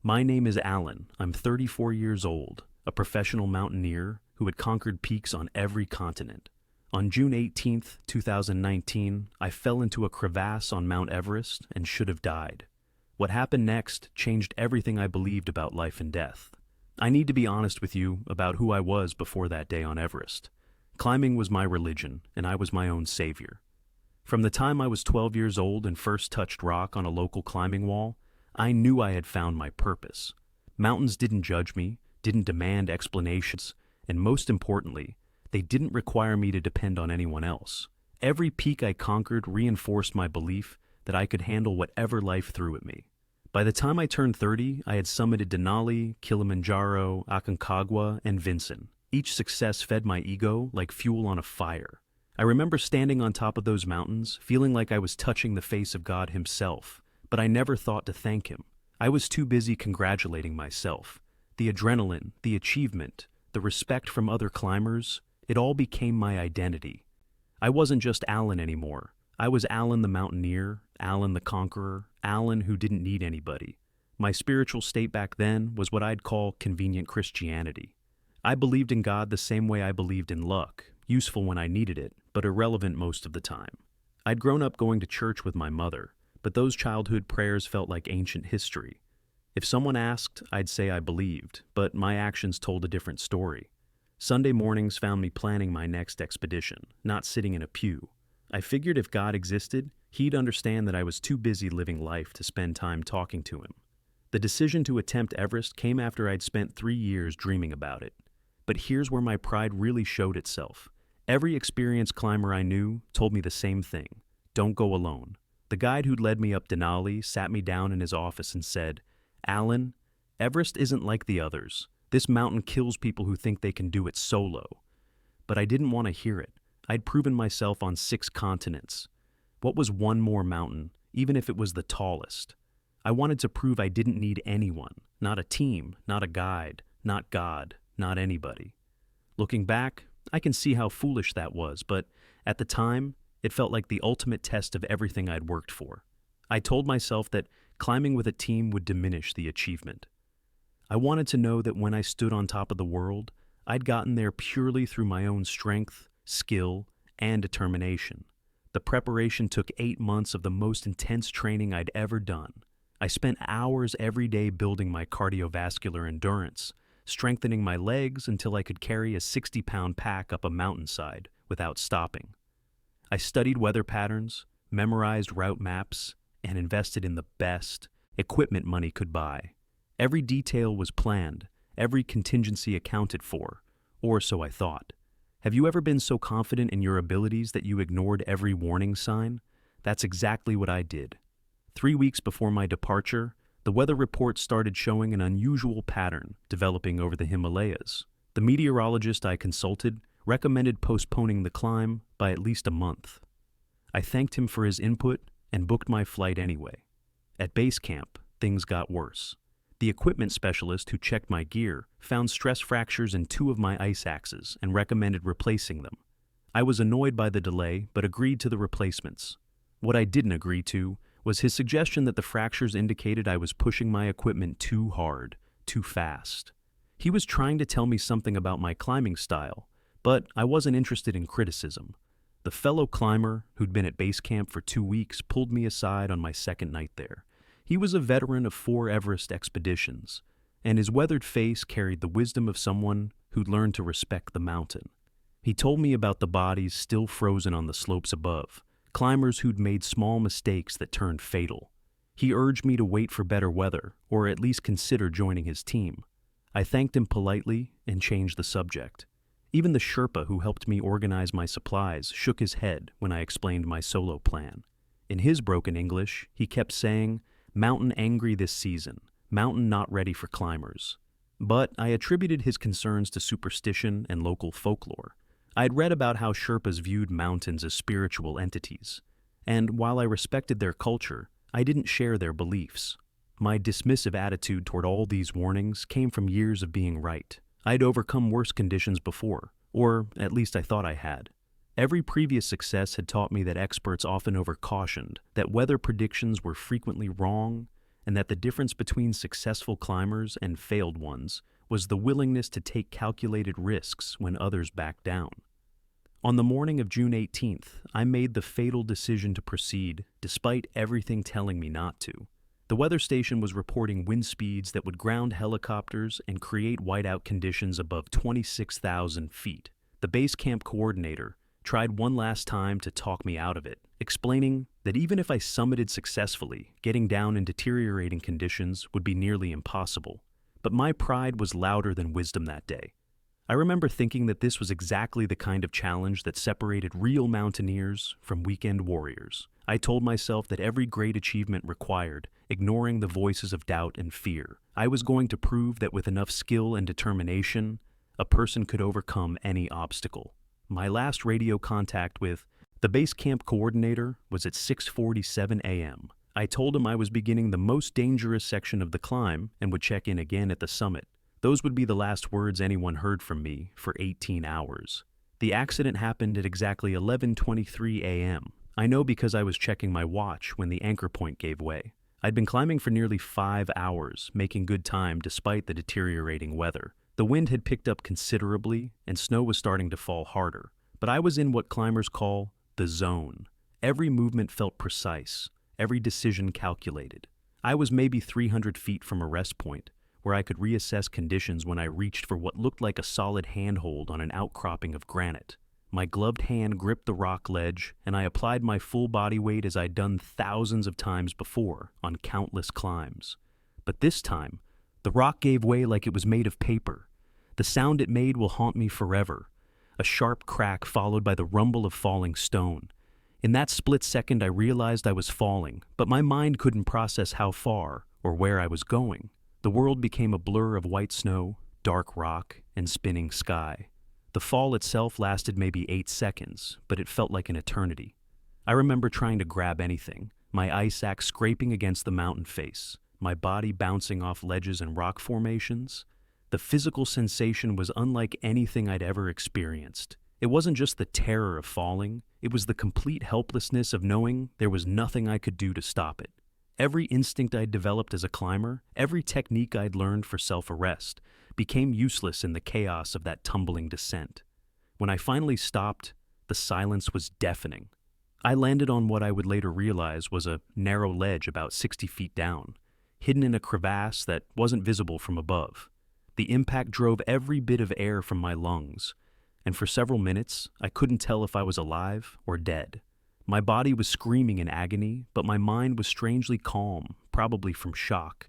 My name is Alan. I'm 34 years old, a professional mountaineer who had conquered peaks on every continent. On June 18th, 2019, I fell into a crevasse on Mount Everest and should have died. What happened next changed everything I believed about life and death. I need to be honest with you about who I was before that day on Everest. Climbing was my religion, and I was my own savior. From the time I was 12 years old and first touched rock on a local climbing wall, I knew I had found my purpose. Mountains didn't judge me, didn't demand explanations, and most importantly, they didn't require me to depend on anyone else. Every peak I conquered reinforced my belief that I could handle whatever life threw at me. By the time I turned 30, I had summited Denali, Kilimanjaro, Aconcagua, and Vinson. Each success fed my ego like fuel on a fire. I remember standing on top of those mountains, feeling like I was touching the face of God himself, but I never thought to thank him. I was too busy congratulating myself. The adrenaline, the achievement, the respect from other climbers, it all became my identity. I wasn't just Alan anymore. I was Alan the mountaineer, Alan the conqueror, Alan who didn't need anybody. My spiritual state back then was what I'd call convenient Christianity. I believed in God the same way I believed in luck, useful when I needed it, but irrelevant most of the time. I'd grown up going to church with my mother, but those childhood prayers felt like ancient history. If someone asked, I'd say I believed, but my actions told a different story. Sunday mornings found me planning my next expedition, not sitting in a pew. I figured if God existed, he'd understand that I was too busy living life to spend time talking to him. The decision to attempt Everest came after I'd spent 3 years dreaming about it. But here's where my pride really showed itself. Every experienced climber I knew told me the same thing: don't go alone. The guide who'd led me up Denali sat me down in his office and said, "Alan, Everest isn't like the others. This mountain kills people who think they can do it solo." But I didn't want to hear it. I'd proven myself on 6 continents. What was one more mountain, even if it was the tallest? I wanted to prove I didn't need anyone, not a team, not a guide, not God, not anybody. Looking back, I can see how foolish that was, but at the time, it felt like the ultimate test of everything I'd worked for. I told myself that climbing with a team would diminish the achievement. I wanted to know that when I stood on top of the world, I'd gotten there purely through my own strength, skill, and determination. The preparation took 8 months of the most intense training I'd ever done. I spent hours every day building my cardiovascular endurance, strengthening my legs until I could carry a 60-pound pack up a mountainside without stopping. I studied weather patterns, memorized route maps, and invested in the best equipment money could buy. Every detail was planned, every contingency accounted for, or so I thought. Have you ever been so confident in your abilities that you ignored every warning sign? That's exactly what I did. 3 weeks before my departure, the weather report started showing an unusual pattern developing over the Himalayas. The meteorologist I consulted recommended postponing the climb by at least a month. I thanked him for his input and booked my flight anyway. At base camp, things got worse. The equipment specialist who checked my gear found stress fractures in 2 of my ice axes and recommended replacing them. I was annoyed by the delay, but agreed to the replacements. What I didn't agree to was his suggestion that the fractures indicated I was pushing my equipment too hard, too fast. He was trying to tell me something about my climbing style, but I wasn't interested in criticism. The fellow climber who'd been at base camp for 2 weeks pulled me aside on my second night there. He was a veteran of 4 Everest expeditions, and his weathered face carried the wisdom of someone who'd learned to respect the mountain. He told me about the bodies still frozen on the slopes above, climbers who'd made small mistakes that turned fatal. He urged me to wait for better weather, or at least consider joining his team. I thanked him politely and changed the subject. Even the Sherpa who helped me organize my supplies shook his head when I explained my solo plan. In his broken English, he kept saying, "Mountain angry this season, mountain not ready for climbers." But I attributed his concerns to superstition and local folklore. I had read about how Sherpas viewed mountains as spiritual entities, and while I respected their culture, I didn't share their beliefs. My dismissive attitude toward all these warnings came from years of being right. I'd overcome worse conditions before, or at least I thought I had. Every previous success had taught me that experts often overcautioned, that weather predictions were frequently wrong, and that the difference between successful climbers and failed ones was the willingness to take calculated risks when others backed down. On the morning of June 18th, I made the fatal decision to proceed, despite everything telling me not to. The weather station was reporting wind speeds that would ground helicopters and create whiteout conditions above 26,000 feet. The base camp coordinator tried one last time to talk me out of it, explaining that even if I summited successfully, getting down in deteriorating conditions would be nearly impossible. But my pride was louder than wisdom that day. I remember thinking that this was exactly the kind of challenge that separated real mountaineers from weekend warriors. I told myself that every great achievement required ignoring the voices of doubt and fear. I was going to prove that with enough skill and determination, a person could overcome any obstacle. My last radio contact with the base camp coordinator was at 6:47 a.m. I told him I was beginning the most dangerous section of the climb and would check in again at the summit. Those would be the last words anyone heard from me for 18 hours. The accident happened at exactly 11:23 a.m. I know because I was checking my watch when the anchor point gave way. I'd been climbing for nearly 5 hours, making good time despite the deteriorating weather. The wind had picked up considerably, and snow was starting to fall harder. But I was in what climbers call the zone. Every movement felt precise, every decision calculated. I was maybe 300 feet from a rest point, where I could reassess conditions when I reached for what looked like a solid handhold on an outcropping of granite. My gloved hand gripped the rock ledge, and I applied my full body weight as I'd done thousands of times before on countless climbs. But this time, the rock gave way like it was made of paper. The sound it made will haunt me forever. A sharp crack followed by the rumble of falling stone. In that split second, I realized I was falling, but my mind couldn't process how far or where I was going. The world became a blur of white snow, dark rock, and spinning sky. The fall itself lasted maybe 8 seconds, but it felt like an eternity. I remember trying to grab anything, my ice axe scraping against the mountain face, my body bouncing off ledges and rock formations. The physical sensation was unlike anything I'd ever experienced. It wasn't just the terror of falling, it was the complete helplessness of knowing there was nothing I could do to stop it. Every instinct I'd developed as a climber, every technique I'd learned for self-arrest, became useless in the chaos of that tumbling descent. When I finally stopped, the silence was deafening. I landed on what I would later realize was a narrow ledge about 60 feet down, hidden in a crevasse that wasn't visible from above. The impact drove every bit of air from my lungs, and for several minutes, I couldn't tell if I was alive or dead. My body was screaming in agony, but my mind was strangely calm, probably from shock.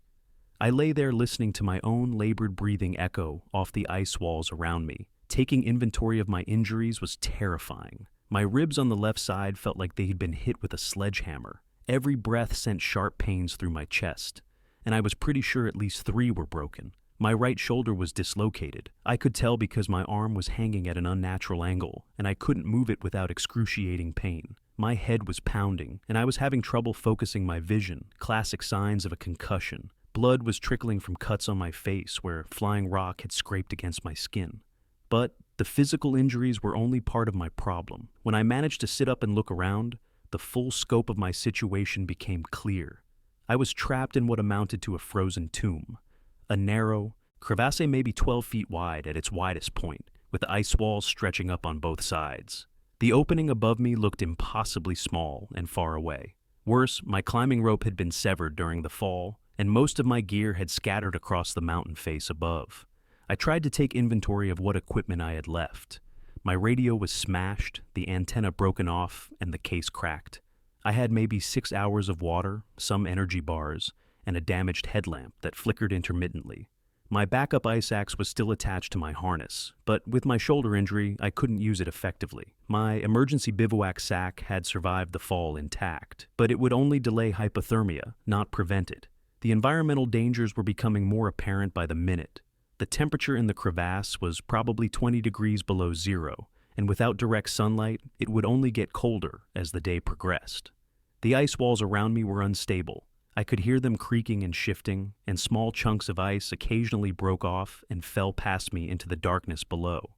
I lay there listening to my own labored breathing echo off the ice walls around me. Taking inventory of my injuries was terrifying. My ribs on the left side felt like they had been hit with a sledgehammer. Every breath sent sharp pains through my chest, and I was pretty sure at least 3 were broken. My right shoulder was dislocated. I could tell because my arm was hanging at an unnatural angle, and I couldn't move it without excruciating pain. My head was pounding, and I was having trouble focusing my vision, classic signs of a concussion. Blood was trickling from cuts on my face where flying rock had scraped against my skin. But the physical injuries were only part of my problem. When I managed to sit up and look around, the full scope of my situation became clear. I was trapped in what amounted to a frozen tomb. A narrow crevasse maybe 12 feet wide at its widest point, with ice walls stretching up on both sides. The opening above me looked impossibly small and far away. Worse, my climbing rope had been severed during the fall, and most of my gear had scattered across the mountain face above. I tried to take inventory of what equipment I had left. My radio was smashed, the antenna broken off, and the case cracked. I had maybe 6 hours of water, some energy bars, and a damaged headlamp that flickered intermittently. My backup ice axe was still attached to my harness, but with my shoulder injury, I couldn't use it effectively. My emergency bivouac sack had survived the fall intact, but it would only delay hypothermia, not prevent it. The environmental dangers were becoming more apparent by the minute. The temperature in the crevasse was probably 20 degrees below zero, and without direct sunlight, it would only get colder as the day progressed. The ice walls around me were unstable. I could hear them creaking and shifting, and small chunks of ice occasionally broke off and fell past me into the darkness below.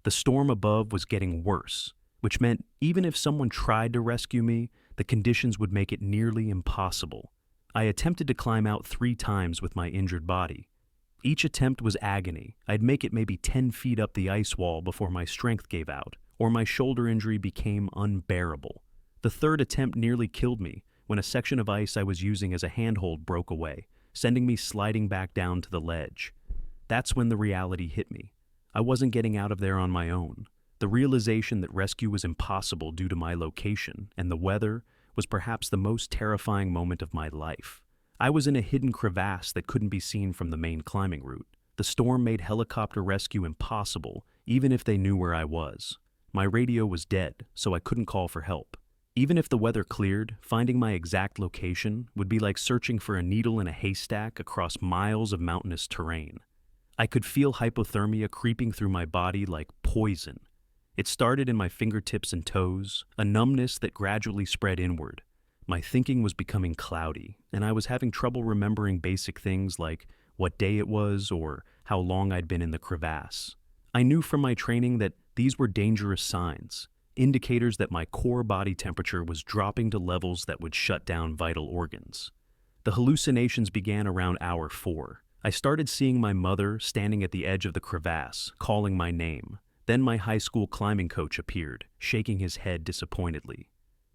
The storm above was getting worse, which meant even if someone tried to rescue me, the conditions would make it nearly impossible. I attempted to climb out 3 times with my injured body. Each attempt was agony. I'd make it maybe 10 feet up the ice wall before my strength gave out, or my shoulder injury became unbearable. The third attempt nearly killed me when a section of ice I was using as a handhold broke away, sending me sliding back down to the ledge. That's when the reality hit me. I wasn't getting out of there on my own. The realization that rescue was impossible due to my location and the weather was perhaps the most terrifying moment of my life. I was in a hidden crevasse that couldn't be seen from the main climbing route. The storm made helicopter rescue impossible, even if they knew where I was. My radio was dead, so I couldn't call for help. Even if the weather cleared, finding my exact location would be like searching for a needle in a haystack across miles of mountainous terrain. I could feel hypothermia creeping through my body like poison. It started in my fingertips and toes, a numbness that gradually spread inward. My thinking was becoming cloudy, and I was having trouble remembering basic things like what day it was or how long I'd been in the crevasse. I knew from my training that these were dangerous signs, indicators that my core body temperature was dropping to levels that would shut down vital organs. The hallucinations began around hour 4. I started seeing my mother standing at the edge of the crevasse, calling my name. Then my high school climbing coach appeared, shaking his head disappointedly.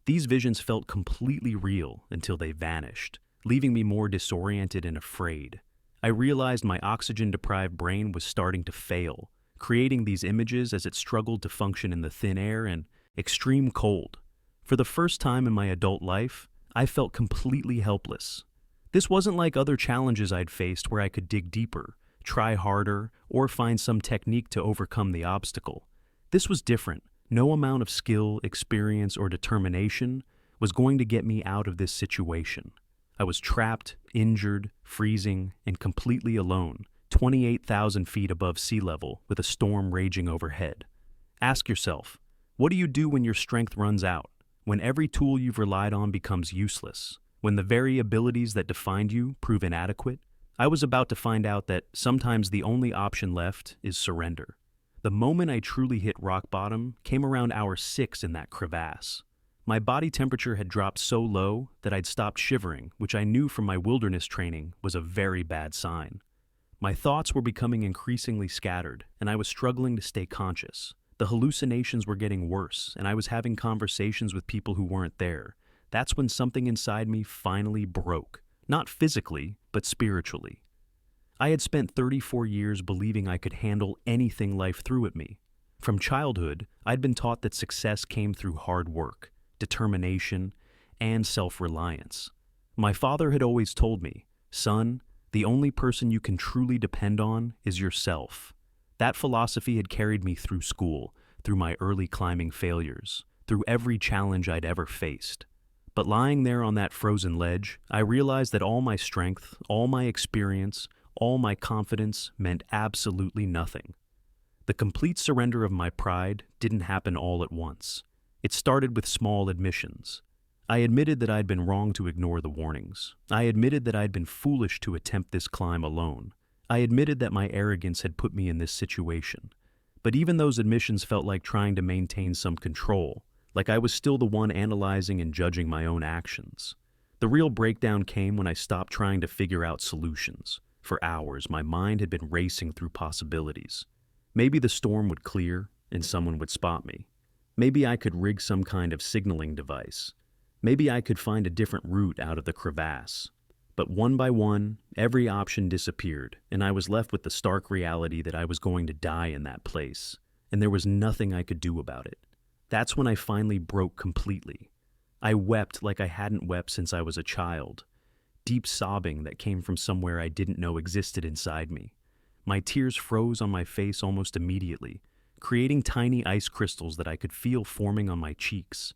These visions felt completely real until they vanished, leaving me more disoriented and afraid. I realized my oxygen-deprived brain was starting to fail, creating these images as it struggled to function in the thin air and extreme cold. For the first time in my adult life, I felt completely helpless. This wasn't like other challenges I'd faced where I could dig deeper, try harder, or find some technique to overcome the obstacle. This was different. No amount of skill, experience, or determination was going to get me out of this situation. I was trapped, injured, freezing, and completely alone, 28,000 feet above sea level with a storm raging overhead. Ask yourself, what do you do when your strength runs out? When every tool you've relied on becomes useless? When the very abilities that defined you prove inadequate? I was about to find out that sometimes the only option left is surrender. The moment I truly hit rock bottom came around hour 6 in that crevasse. My body temperature had dropped so low that I'd stopped shivering, which I knew from my wilderness training was a very bad sign. My thoughts were becoming increasingly scattered, and I was struggling to stay conscious. The hallucinations were getting worse, and I was having conversations with people who weren't there. That's when something inside me finally broke. Not physically, but spiritually. I had spent 34 years believing I could handle anything life threw at me. From childhood, I'd been taught that success came through hard work, determination, and self-reliance. My father had always told me, son, the only person you can truly depend on is yourself. That philosophy had carried me through school, through my early climbing failures, through every challenge I'd ever faced. But lying there on that frozen ledge, I realized that all my strength, all my experience, all my confidence meant absolutely nothing. The complete surrender of my pride didn't happen all at once. It started with small admissions. I admitted that I'd been wrong to ignore the warnings. I admitted that I'd been foolish to attempt this climb alone. I admitted that my arrogance had put me in this situation. But even those admissions felt like trying to maintain some control, like I was still the one analyzing and judging my own actions. The real breakdown came when I stopped trying to figure out solutions. For hours, my mind had been racing through possibilities. Maybe the storm would clear and someone would spot me. Maybe I could rig some kind of signaling device. Maybe I could find a different route out of the crevasse. But one by one, every option disappeared, and I was left with the stark reality that I was going to die in that place, and there was nothing I could do about it. That's when I finally broke completely. I wept like I hadn't wept since I was a child. Deep sobbing that came from somewhere I didn't know existed inside me. My tears froze on my face almost immediately, creating tiny ice crystals that I could feel forming on my cheeks.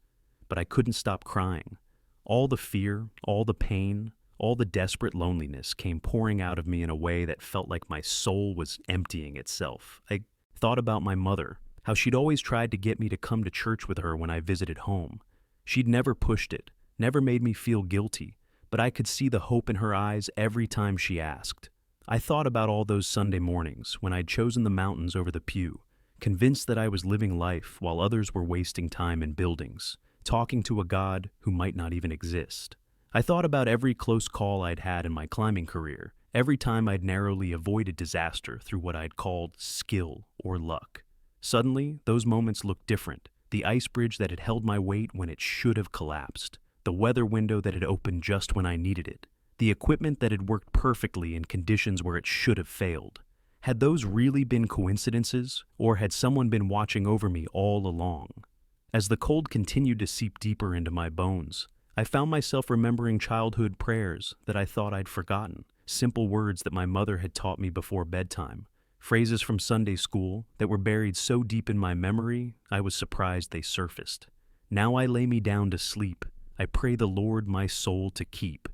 But I couldn't stop crying. All the fear, all the pain, all the desperate loneliness came pouring out of me in a way that felt like my soul was emptying itself. I thought about my mother, how she'd always tried to get me to come to church with her when I visited home. She'd never pushed it, never made me feel guilty, but I could see the hope in her eyes every time she asked. I thought about all those Sunday mornings when I'd chosen the mountains over the pew, convinced that I was living life while others were wasting time in buildings, talking to a God who might not even exist. I thought about every close call I'd had in my climbing career, every time I'd narrowly avoided disaster through what I'd called skill or luck. Suddenly, those moments looked different. The ice bridge that had held my weight when it should have collapsed. The weather window that had opened just when I needed it. The equipment that had worked perfectly in conditions where it should have failed. Had those really been coincidences, or had someone been watching over me all along? As the cold continued to seep deeper into my bones, I found myself remembering childhood prayers that I thought I'd forgotten, simple words that my mother had taught me before bedtime, phrases from Sunday school that were buried so deep in my memory I was surprised they surfaced. Now I lay me down to sleep. I pray the Lord my soul to keep.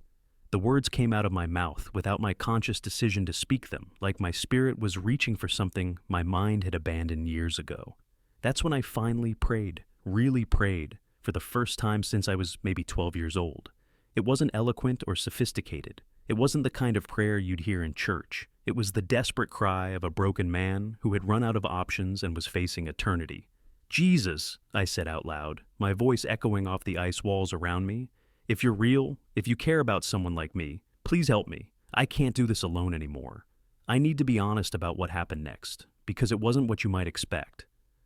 The words came out of my mouth without my conscious decision to speak them, like my spirit was reaching for something my mind had abandoned years ago. That's when I finally prayed, really prayed, for the first time since I was maybe 12 years old. It wasn't eloquent or sophisticated. It wasn't the kind of prayer you'd hear in church. It was the desperate cry of a broken man who had run out of options and was facing eternity. "Jesus," I said out loud, my voice echoing off the ice walls around me. "If you're real, if you care about someone like me, please help me. I can't do this alone anymore." I need to be honest about what happened next, because it wasn't what you might expect.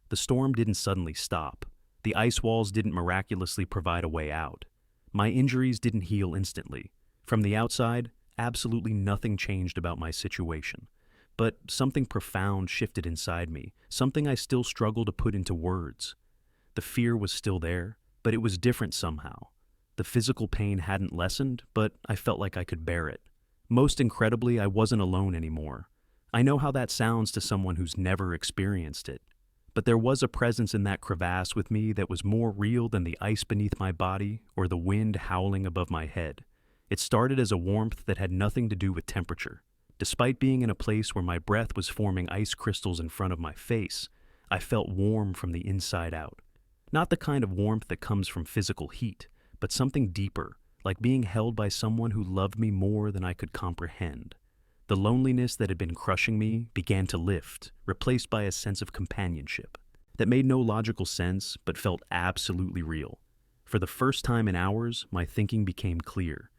The storm didn't suddenly stop. The ice walls didn't miraculously provide a way out. My injuries didn't heal instantly. From the outside, absolutely nothing changed about my situation. But something profound shifted inside me, something I still struggle to put into words. The fear was still there, but it was different somehow. The physical pain hadn't lessened, but I felt like I could bear it. Most incredibly, I wasn't alone anymore. I know how that sounds to someone who's never experienced it. But there was a presence in that crevasse with me that was more real than the ice beneath my body or the wind howling above my head. It started as a warmth that had nothing to do with temperature. Despite being in a place where my breath was forming ice crystals in front of my face, I felt warm from the inside out. Not the kind of warmth that comes from physical heat, but something deeper, like being held by someone who loved me more than I could comprehend. The loneliness that had been crushing me began to lift, replaced by a sense of companionship that made no logical sense but felt absolutely real. For the first time in hours, my thinking became clear.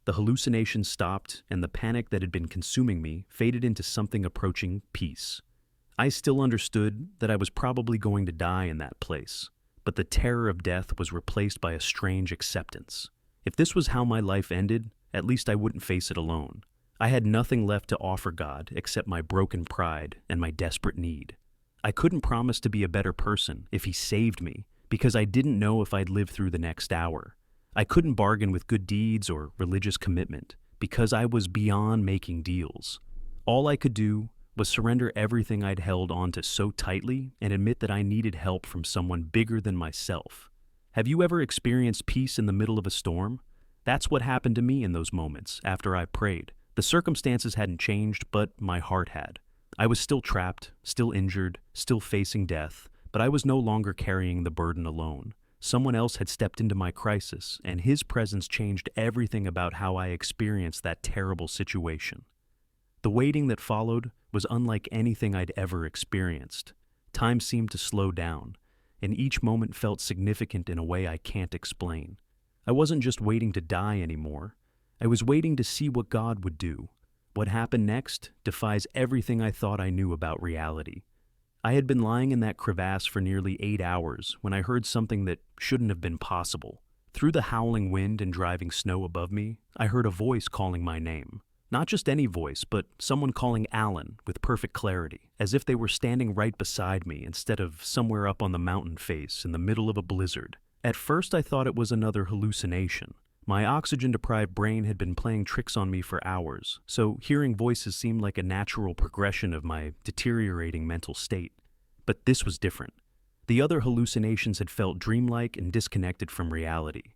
The hallucinations stopped, and the panic that had been consuming me faded into something approaching peace. I still understood that I was probably going to die in that place, but the terror of death was replaced by a strange acceptance. If this was how my life ended, at least I wouldn't face it alone. I had nothing left to offer God except my broken pride and my desperate need. I couldn't promise to be a better person if He saved me, because I didn't know if I'd live through the next hour. I couldn't bargain with good deeds or religious commitment, because I was beyond making deals. All I could do was surrender everything I'd held onto so tightly and admit that I needed help from someone bigger than myself. Have you ever experienced peace in the middle of a storm? That's what happened to me in those moments after I prayed. The circumstances hadn't changed, but my heart had. I was still trapped, still injured, still facing death, but I was no longer carrying the burden alone. Someone else had stepped into my crisis, and His presence changed everything about how I experienced that terrible situation. The waiting that followed was unlike anything I'd ever experienced. Time seemed to slow down, and each moment felt significant in a way I can't explain. I wasn't just waiting to die anymore. I was waiting to see what God would do. What happened next defies everything I thought I knew about reality. I had been lying in that crevasse for nearly 8 hours when I heard something that shouldn't have been possible. Through the howling wind and driving snow above me, I heard a voice calling my name. Not just any voice, but someone calling Alan with perfect clarity, as if they were standing right beside me instead of somewhere up on the mountain face in the middle of a blizzard. At first I thought it was another hallucination. My oxygen-deprived brain had been playing tricks on me for hours, so hearing voices seemed like a natural progression of my deteriorating mental state. But this was different. The other hallucinations had felt dreamlike and disconnected from reality.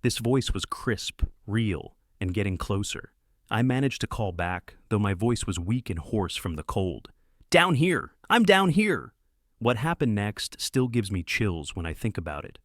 This voice was crisp, real, and getting closer. I managed to call back, though my voice was weak and hoarse from the cold. "Down here! I'm down here!" What happened next still gives me chills when I think about it.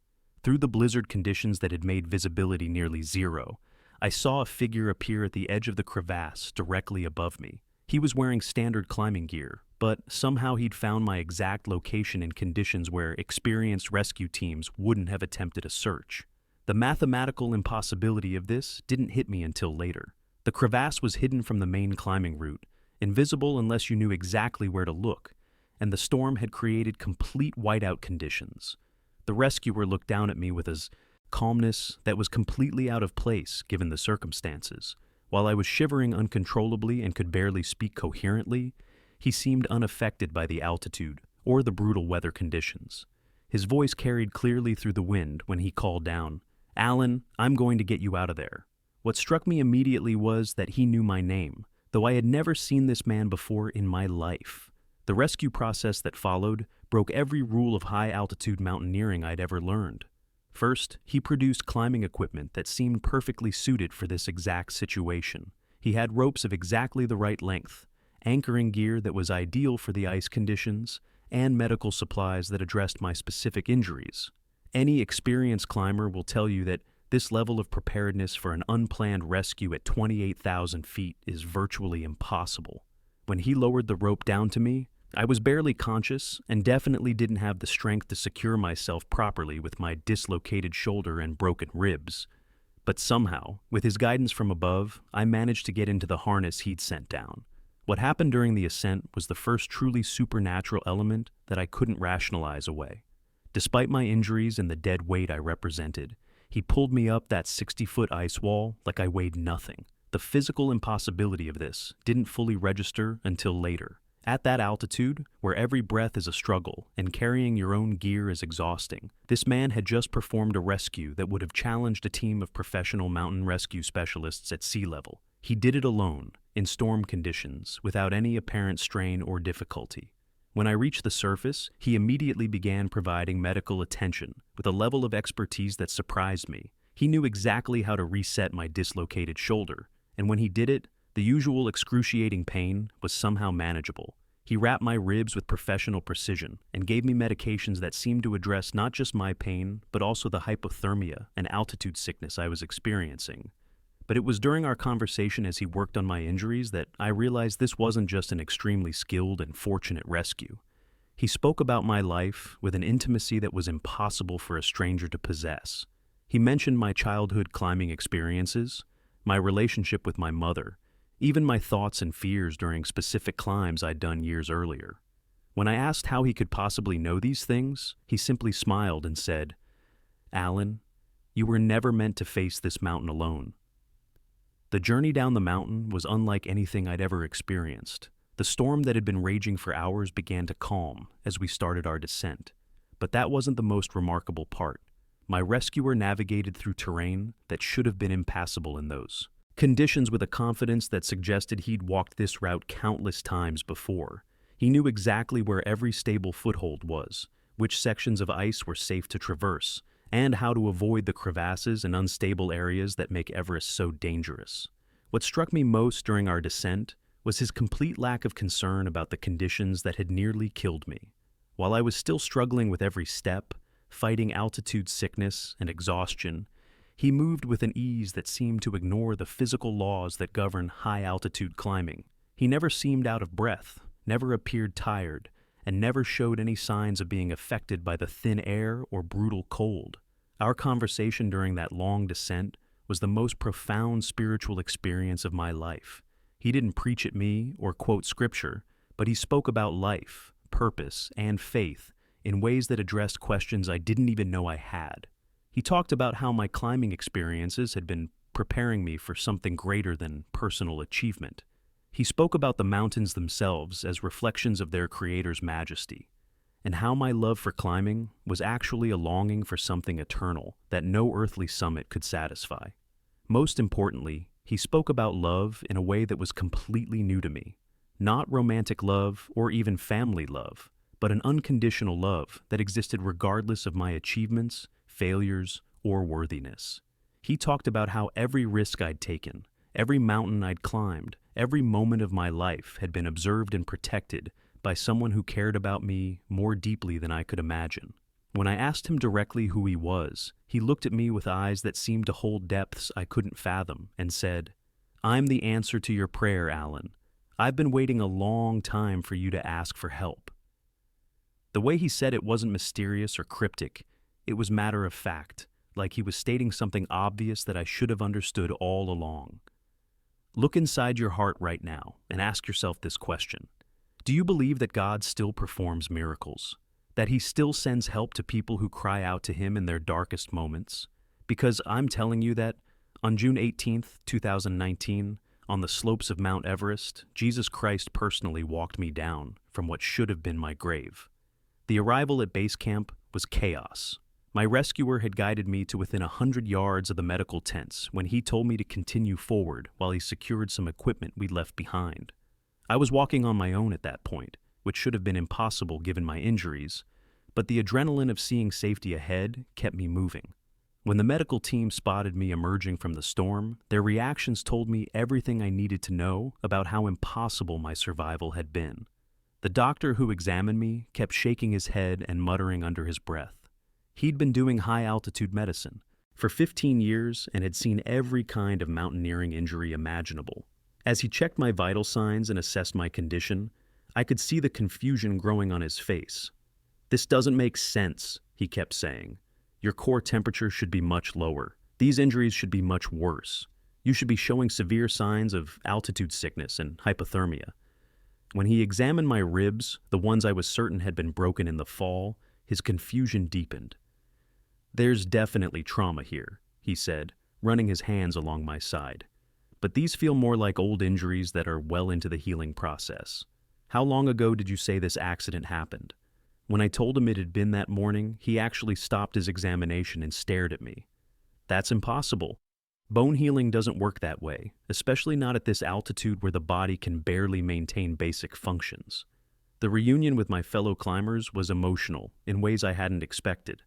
Through the blizzard conditions that had made visibility nearly zero, I saw a figure appear at the edge of the crevasse directly above me. He was wearing standard climbing gear, but somehow he'd found my exact location in conditions where experienced rescue teams wouldn't have attempted a search. The mathematical impossibility of this didn't hit me until later. The crevasse was hidden from the main climbing route, invisible unless you knew exactly where to look, and the storm had created complete whiteout conditions. The rescuer looked down at me with a calmness that was completely out of place given the circumstances. While I was shivering uncontrollably and could barely speak coherently, he seemed unaffected by the altitude or the brutal weather conditions. His voice carried clearly through the wind when he called down, "Alan, I'm going to get you out of there." What struck me immediately was that he knew my name, though I had never seen this man before in my life. The rescue process that followed broke every rule of high-altitude mountaineering I'd ever learned. First, he produced climbing equipment that seemed perfectly suited for this exact situation. He had ropes of exactly the right length, anchoring gear that was ideal for the ice conditions, and medical supplies that addressed my specific injuries. Any experienced climber will tell you that this level of preparedness for an unplanned rescue at 28,000 feet is virtually impossible. When he lowered the rope down to me, I was barely conscious and definitely didn't have the strength to secure myself properly with my dislocated shoulder and broken ribs. But somehow, with his guidance from above, I managed to get into the harness he'd sent down. What happened during the ascent was the first truly supernatural element that I couldn't rationalize away. Despite my injuries and the dead weight I represented, he pulled me up that 60-foot ice wall like I weighed nothing. The physical impossibility of this didn't fully register until later. At that altitude, where every breath is a struggle and carrying your own gear is exhausting, this man had just performed a rescue that would have challenged a team of professional mountain rescue specialists at sea level. He did it alone, in storm conditions, without any apparent strain or difficulty. When I reached the surface, he immediately began providing medical attention with a level of expertise that surprised me. He knew exactly how to reset my dislocated shoulder, and when he did it, the usual excruciating pain was somehow manageable. He wrapped my ribs with professional precision and gave me medications that seemed to address not just my pain, but also the hypothermia and altitude sickness I was experiencing. But it was during our conversation as he worked on my injuries that I realized this wasn't just an extremely skilled and fortunate rescue. He spoke about my life with an intimacy that was impossible for a stranger to possess. He mentioned my childhood climbing experiences, my relationship with my mother, even my thoughts and fears during specific climbs I'd done years earlier. When I asked how he could possibly know these things, he simply smiled and said, "Alan, you were never meant to face this mountain alone." The journey down the mountain was unlike anything I'd ever experienced. The storm that had been raging for hours began to calm as we started our descent. But that wasn't the most remarkable part. My rescuer navigated through terrain that should have been impassable in those conditions with a confidence that suggested he'd walked this route countless times before. He knew exactly where every stable foothold was, which sections of ice were safe to traverse, and how to avoid the crevasses and unstable areas that make Everest so dangerous. What struck me most during our descent was his complete lack of concern about the conditions that had nearly killed me. While I was still struggling with every step, fighting altitude sickness and exhaustion, he moved with an ease that seemed to ignore the physical laws that govern high-altitude climbing. He never seemed out of breath, never appeared tired, and never showed any signs of being affected by the thin air or brutal cold. Our conversation during that long descent was the most profound spiritual experience of my life. He didn't preach at me or quote scripture, but he spoke about life, purpose, and faith in ways that addressed questions I didn't even know I had. He talked about how my climbing experiences had been preparing me for something greater than personal achievement. He spoke about the mountains themselves as reflections of their creator's majesty, and how my love for climbing was actually a longing for something eternal that no earthly summit could satisfy. Most importantly, he spoke about love in a way that was completely new to me. Not romantic love or even family love, but an unconditional love that existed regardless of my achievements, failures, or worthiness. He talked about how every risk I'd taken, every mountain I'd climbed, every moment of my life had been observed and protected by someone who cared about me more deeply than I could imagine. When I asked him directly who he was, he looked at me with eyes that seemed to hold depths I couldn't fathom and said, "I'm the answer to your prayer, Alan. I've been waiting a long time for you to ask for help." The way he said it wasn't mysterious or cryptic. It was matter of fact, like he was stating something obvious that I should have understood all along. Look inside your heart right now and ask yourself this question. Do you believe that God still performs miracles? That he still sends help to people who cry out to him in their darkest moments? Because I'm telling you that on June 18th, 2019, on the slopes of Mount Everest, Jesus Christ personally walked me down from what should have been my grave. The arrival at base camp was chaos. My rescuer had guided me to within 100 yards of the medical tents when he told me to continue forward while he secured some equipment we'd left behind. I was walking on my own at that point, which should have been impossible given my injuries, but the adrenaline of seeing safety ahead kept me moving. When the medical team spotted me emerging from the storm, their reactions told me everything I needed to know about how impossible my survival had been. The doctor who examined me kept shaking his head and muttering under his breath. He'd been doing high-altitude medicine for 15 years and had seen every kind of mountaineering injury imaginable. As he checked my vital signs and assessed my condition, I could see the confusion growing on his face. "This doesn't make sense," he kept saying. "Your core temperature should be much lower. These injuries should be much worse. You should be showing severe signs of altitude sickness and hypothermia." When he examined my ribs, the ones I was certain had been broken in the fall, his confusion deepened. "There's definitely trauma here," he said, running his hands along my side. "But these feel more like old injuries that are well into the healing process. How long ago did you say this accident happened?" When I told him it had been that morning, he actually stopped his examination and stared at me. "That's impossible. Bone healing doesn't work that way, especially not at this altitude where the body can barely maintain basic functions." The reunion with my fellow climbers was emotional in ways I hadn't expected.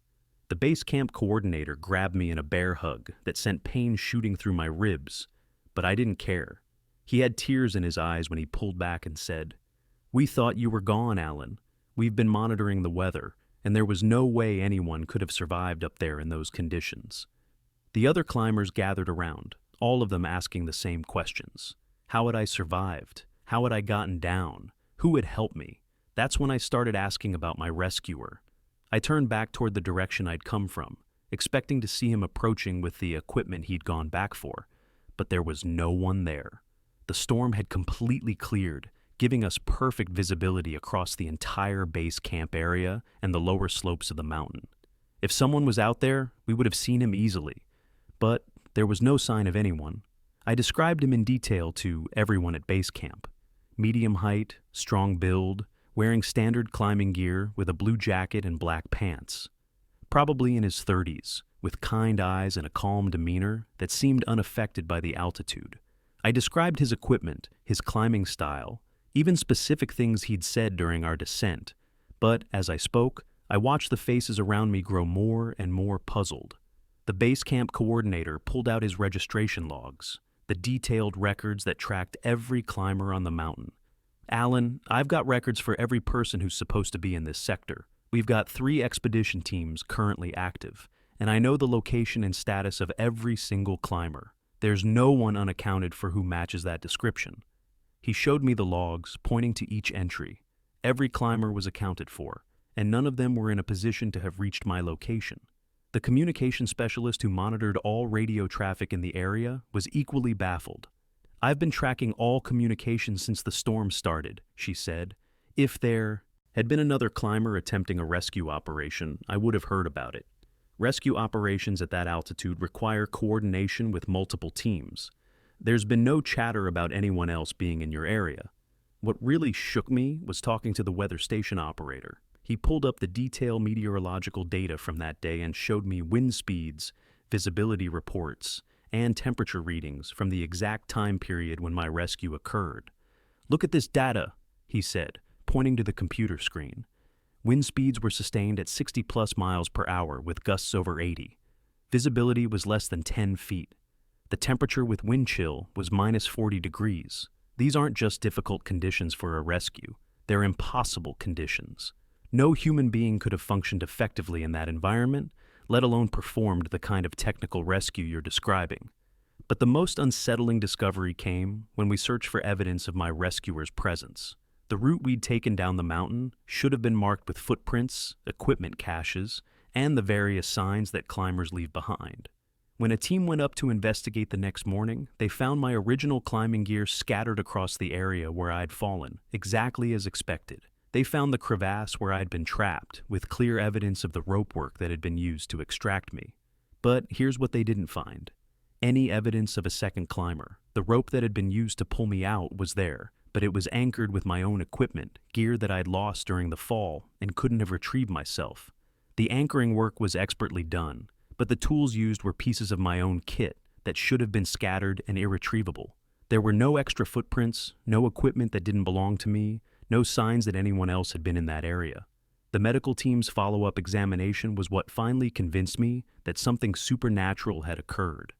The base camp coordinator grabbed me in a bear hug that sent pain shooting through my ribs, but I didn't care. He had tears in his eyes when he pulled back and said, "We thought you were gone, Alan. We've been monitoring the weather, and there was no way anyone could have survived up there in those conditions." The other climbers gathered around, all of them asking the same questions. How had I survived? How had I gotten down? Who had helped me? That's when I started asking about my rescuer. I turned back toward the direction I'd come from, expecting to see him approaching with the equipment he'd gone back for, but there was no one there. The storm had completely cleared, giving us perfect visibility across the entire base camp area and the lower slopes of the mountain. If someone was out there, we would have seen him easily, but there was no sign of anyone. I described him in detail to everyone at base camp. Medium height, strong build, wearing standard climbing gear with a blue jacket and black pants. Probably in his 30s, with kind eyes and a calm demeanor that seemed unaffected by the altitude. I described his equipment, his climbing style, even specific things he'd said during our descent, but as I spoke, I watched the faces around me grow more and more puzzled. The base camp coordinator pulled out his registration logs, the detailed records that tracked every climber on the mountain. "Alan, I've got records for every person who's supposed to be in this sector. We've got 3 expedition teams currently active, and I know the location and status of every single climber. There's no one unaccounted for who matches that description." He showed me the logs, pointing to each entry. Every climber was accounted for, and none of them were in a position to have reached my location. The communication specialist who monitored all radio traffic in the area was equally baffled. "I've been tracking all communications since the storm started," she said. "If there had been another climber attempting a rescue operation, I would have heard about it. Rescue operations at that altitude require coordination with multiple teams. There's been no chatter about anyone else being in your area." What really shook me was talking to the weather station operator. He pulled up the detailed meteorological data from that day and showed me wind speeds, visibility reports, and temperature readings from the exact time period when my rescue occurred. "Look at this data," he said, pointing to the computer screen. Wind speeds were sustained at 60+ miles per hour with gusts over 80. Visibility was less than 10 feet. The temperature with wind chill was -40 degrees. These aren't just difficult conditions for a rescue. They're impossible conditions. No human being could have functioned effectively in that environment, let alone performed the kind of technical rescue you're describing. But the most unsettling discovery came when we searched for evidence of my rescuer's presence. The route we'd taken down the mountain should have been marked with footprints, equipment caches, and the various signs that climbers leave behind. When a team went up to investigate the next morning, they found my original climbing gear scattered across the area where I'd fallen, exactly as expected. They found the crevasse where I'd been trapped, with clear evidence of the rope work that had been used to extract me. But here's what they didn't find: any evidence of a second climber. The rope that had been used to pull me out was there, but it was anchored with my own equipment, gear that I'd lost during the fall and couldn't have retrieved myself. The anchoring work was expertly done, but the tools used were pieces of my own kit that should have been scattered and irretrievable. There were no extra footprints, no equipment that didn't belong to me, no signs that anyone else had been in that area. The medical team's follow-up examination was what finally convinced me that something supernatural had occurred.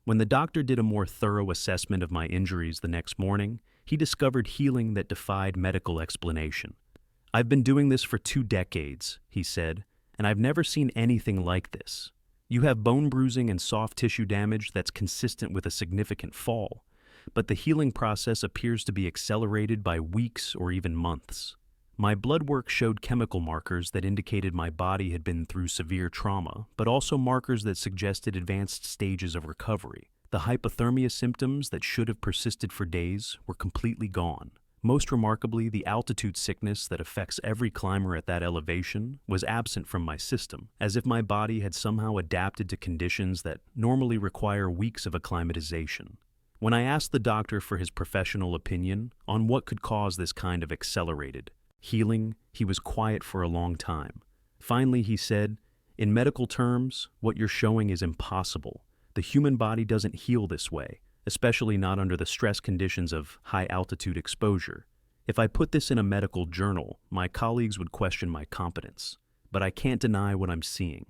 When the doctor did a more thorough assessment of my injuries the next morning, he discovered healing that defied medical explanation. "I've been doing this for 2 decades," he said, "and I've never seen anything like this. You have bone bruising and soft tissue damage that's consistent with a significant fall, but the healing process appears to be accelerated by weeks or even months." My blood work showed chemical markers that indicated my body had been through severe trauma, but also markers that suggested advanced stages of recovery. The hypothermia symptoms that should have persisted for days were completely gone. Most remarkably, the altitude sickness that affects every climber at that elevation was absent from my system, as if my body had somehow adapted to conditions that normally require weeks of acclimatization. When I asked the doctor for his professional opinion on what could cause this kind of accelerated healing, he was quiet for a long time. Finally, he said, "In medical terms, what you're showing is impossible. The human body doesn't heal this way, especially not under the stress conditions of high-altitude exposure. If I put this in a medical journal, my colleagues would question my competence. But I can't deny what I'm seeing."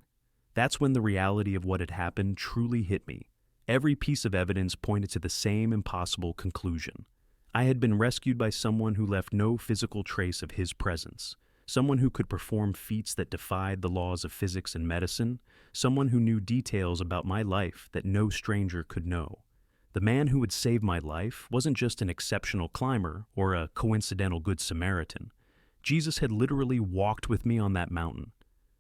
That's when the reality of what had happened truly hit me. Every piece of evidence pointed to the same impossible conclusion. I had been rescued by someone who left no physical trace of his presence, someone who could perform feats that defied the laws of physics and medicine, someone who knew details about my life that no stranger could know. The man who had saved my life wasn't just an exceptional climber or a coincidental good Samaritan. Jesus had literally walked with me on that mountain.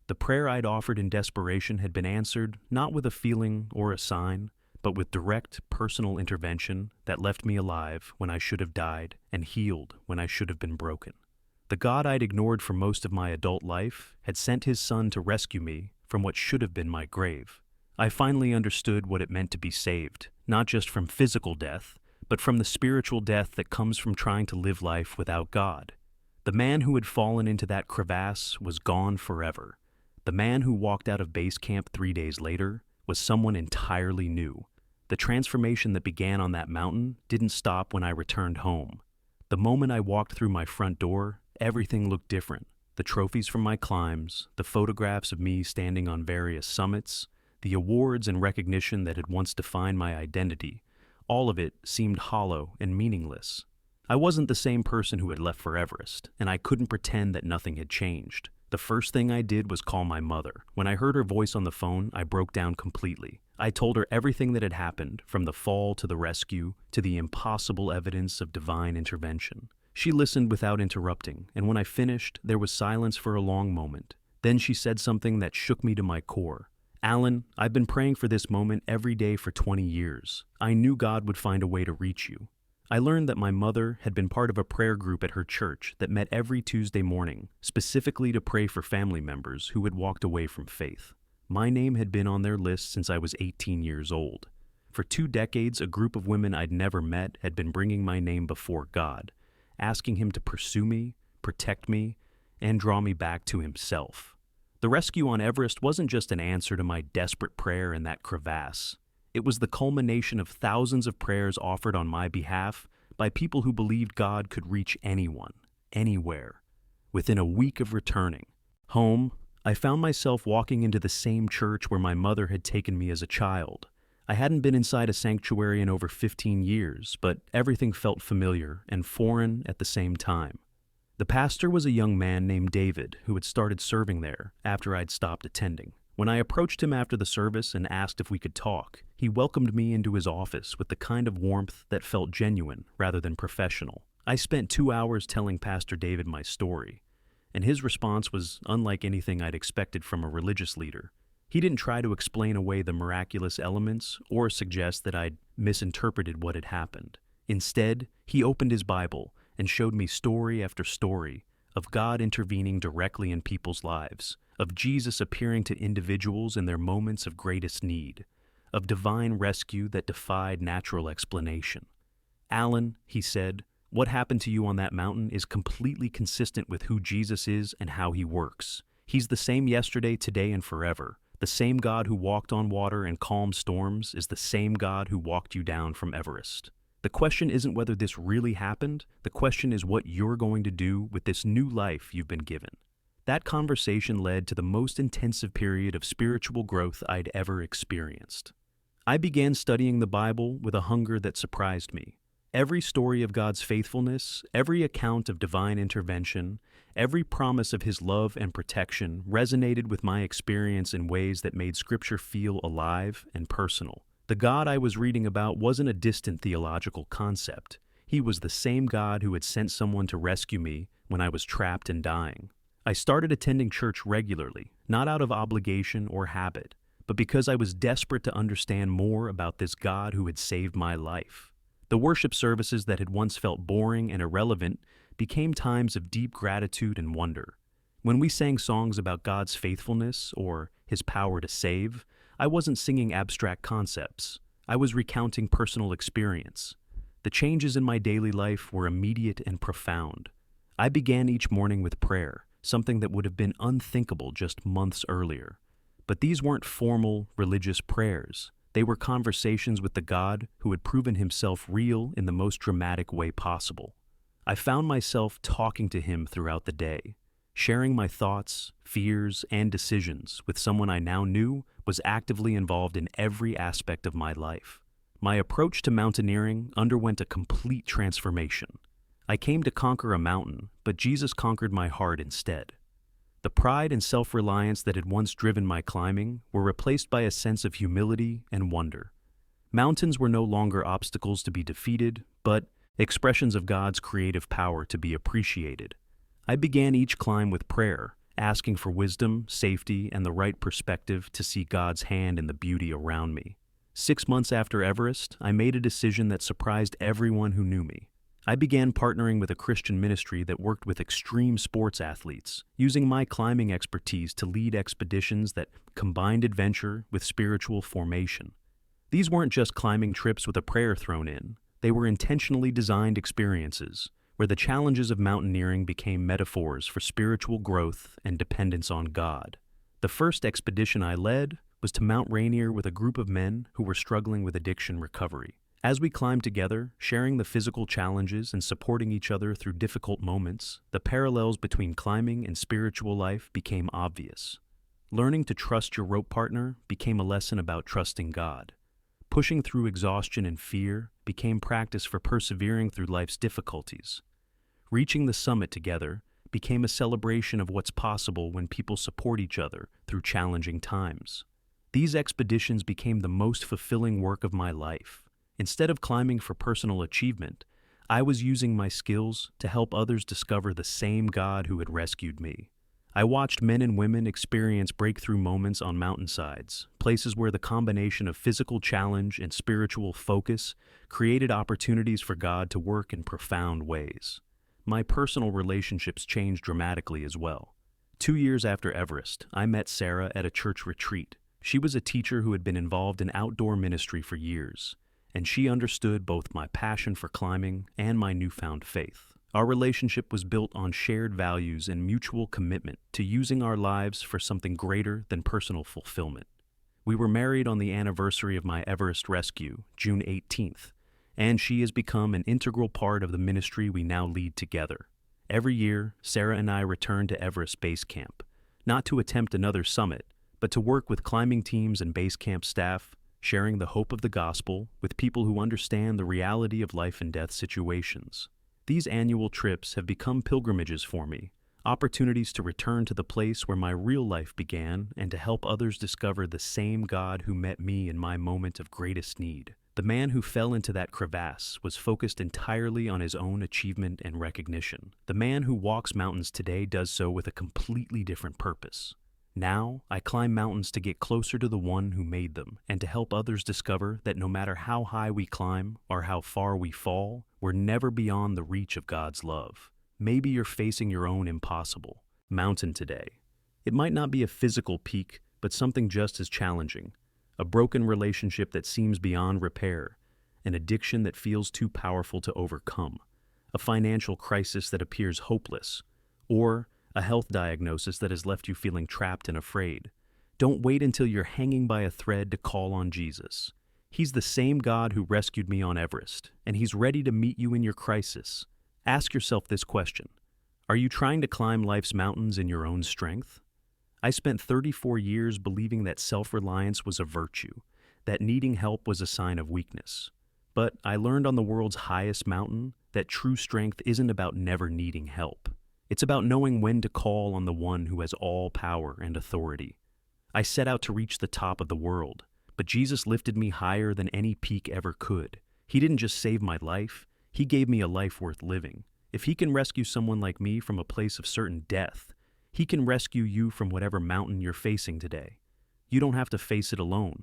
The prayer I'd offered in desperation had been answered not with a feeling or a sign, but with direct, personal intervention that left me alive when I should have died and healed when I should have been broken. The God I'd ignored for most of my adult life had sent his son to rescue me from what should have been my grave. I finally understood what it meant to be saved, not just from physical death, but from the spiritual death that comes from trying to live life without God. The man who had fallen into that crevasse was gone forever. The man who walked out of base camp 3 days later was someone entirely new. The transformation that began on that mountain didn't stop when I returned home. The moment I walked through my front door, everything looked different. The trophies from my climbs, the photographs of me standing on various summits, the awards and recognition that had once defined my identity, all of it seemed hollow and meaningless. I wasn't the same person who had left for Everest, and I couldn't pretend that nothing had changed. The first thing I did was call my mother. When I heard her voice on the phone, I broke down completely. I told her everything that had happened, from the fall to the rescue, to the impossible evidence of divine intervention. She listened without interrupting, and when I finished, there was silence for a long moment. Then she said something that shook me to my core. "Alan, I've been praying for this moment every day for 20 years. I knew God would find a way to reach you." I learned that my mother had been part of a prayer group at her church that met every Tuesday morning, specifically to pray for family members who had walked away from faith. My name had been on their list since I was 18 years old. For 2 decades, a group of women I'd never met had been bringing my name before God, asking him to pursue me, protect me, and draw me back to himself. The rescue on Everest wasn't just an answer to my desperate prayer in that crevasse. It was the culmination of thousands of prayers offered on my behalf by people who believed God could reach anyone, anywhere. Within a week of returning home, I found myself walking into the same church where my mother had taken me as a child. I hadn't been inside a sanctuary in over 15 years, but everything felt familiar and foreign at the same time. The pastor was a young man named David who had started serving there after I'd stopped attending. When I approached him after the service and asked if we could talk, he welcomed me into his office with the kind of warmth that felt genuine rather than professional. I spent 2 hours telling Pastor David my story. and his response was unlike anything I'd expected from a religious leader. He didn't try to explain away the miraculous elements or suggest that I'd misinterpreted what had happened. Instead, he opened his Bible and showed me story after story of God intervening directly in people's lives, of Jesus appearing to individuals in their moments of greatest need, of divine rescue that defied natural explanation. "Alan," he said, "what happened to you on that mountain is completely consistent with who Jesus is and how he works. He's the same yesterday, today, and forever. The same God who walked on water and calmed storms is the same God who walked you down from Everest. The question isn't whether this really happened, the question is what you're going to do with this new life you've been given." That conversation led to the most intensive period of spiritual growth I'd ever experienced. I began studying the Bible with a hunger that surprised me. Every story of God's faithfulness, every account of divine intervention, every promise of his love and protection resonated with my experience in ways that made Scripture feel alive and personal. The God I was reading about wasn't a distant theological concept. He was the same God who had sent someone to rescue me when I was trapped and dying. I started attending church regularly, not out of obligation or habit, but because I was desperate to understand more about this God who had saved my life. The worship services that had once felt boring and irrelevant became times of deep gratitude and wonder. When we sang songs about God's faithfulness or his power to save, I wasn't singing abstract concepts. I was recounting personal experience. The changes in my daily life were immediate and profound. I began each morning with prayer, something that would have been unthinkable just months earlier. But these weren't formal religious prayers. They were conversations with the God who had proven himself real in the most dramatic way possible. I found myself talking to him throughout the day, sharing my thoughts, fears, and decisions with someone I now knew was actively involved in every aspect of my life. My approach to mountaineering underwent a complete transformation. I came to conquer a mountain, but Jesus conquered my heart instead. The pride and self-reliance that had once driven my climbing were replaced by a sense of humility and wonder. Mountains were no longer obstacles to be defeated, but expressions of God's creative power to be appreciated. I began each climb with prayer, asking for wisdom, safety, and the right perspective to see God's hand in the beauty around me. 6 months after Everest, I made a decision that surprised everyone who knew me. I began partnering with a Christian ministry that worked with extreme sports athletes, using my climbing expertise to lead expeditions that combined adventure with spiritual formation. These weren't just climbing trips with a prayer thrown in. They were intentionally designed experiences where the challenges of mountaineering became metaphors for spiritual growth and dependence on God. The first expedition I led was to Mount Rainier with a group of men who were struggling with addiction recovery. As we climbed together, sharing the physical challenges and supporting each other through difficult moments, the parallels between climbing and spiritual life became obvious. Learning to trust your rope partner became a lesson about trusting God. Pushing through exhaustion and fear became practice for persevering through life's difficulties. Reaching the summit together became a celebration of what's possible when people support each other through challenging times. These expeditions became the most fulfilling work of my life. Instead of climbing for personal achievement, I was using my skills to help others discover the same God who had rescued me. I watched men and women experience breakthrough moments on mountainsides, places where the combination of physical challenge and spiritual focus created opportunities for God to work in profound ways. My personal relationships changed dramatically as well. 2 years after Everest, I met Sarah at a church retreat. She was a teacher who had been involved in outdoor ministry for years, and she understood both my passion for climbing and my newfound faith. Our relationship was built on shared values and mutual commitment to using our lives for something greater than personal fulfillment. We were married on the anniversary of my Everest rescue, June 18th, and she has become an integral part of the ministry we now lead together. Every year, Sarah and I return to Everest Base Camp, not to attempt another summit, but to work with climbing teams and base camp staff, sharing the hope of the gospel with people who understand the reality of life and death situations. These annual trips have become pilgrimages for me, opportunities to return to the place where my real life began and to help others discover the same God who met me in my moment of greatest need. The man who fell into that crevasse was focused entirely on his own achievement and recognition. The man who walks mountains today does so with a completely different purpose. Now, I climb mountains to get closer to the one who made them, and to help others discover that no matter how high we climb or how far we fall, we're never beyond the reach of God's love. Maybe you're facing your own impossible mountain today. It might not be a physical peak, but something just as challenging. A broken relationship that seems beyond repair, an addiction that feels too powerful to overcome, a financial crisis that appears hopeless, or a health diagnosis that has left you feeling trapped and afraid. Don't wait until you're hanging by a thread to call on Jesus. He's the same God who rescued me on Everest, and He's ready to meet you in your crisis. Ask yourself this question: are you trying to climb life's mountains in your own strength? I spent 34 years believing that self-reliance was a virtue, that needing help was a sign of weakness. But I learned on the world's highest mountain that true strength isn't about never needing help. It's about knowing when to call on the one who has all power and authority. I set out to reach the top of the world, but Jesus lifted me higher than any peak ever could. He didn't just save my life, He gave me a life worth living. If He can rescue someone like me from a place of certain death, He can rescue you from whatever mountain you're facing today. You don't have to face it alone.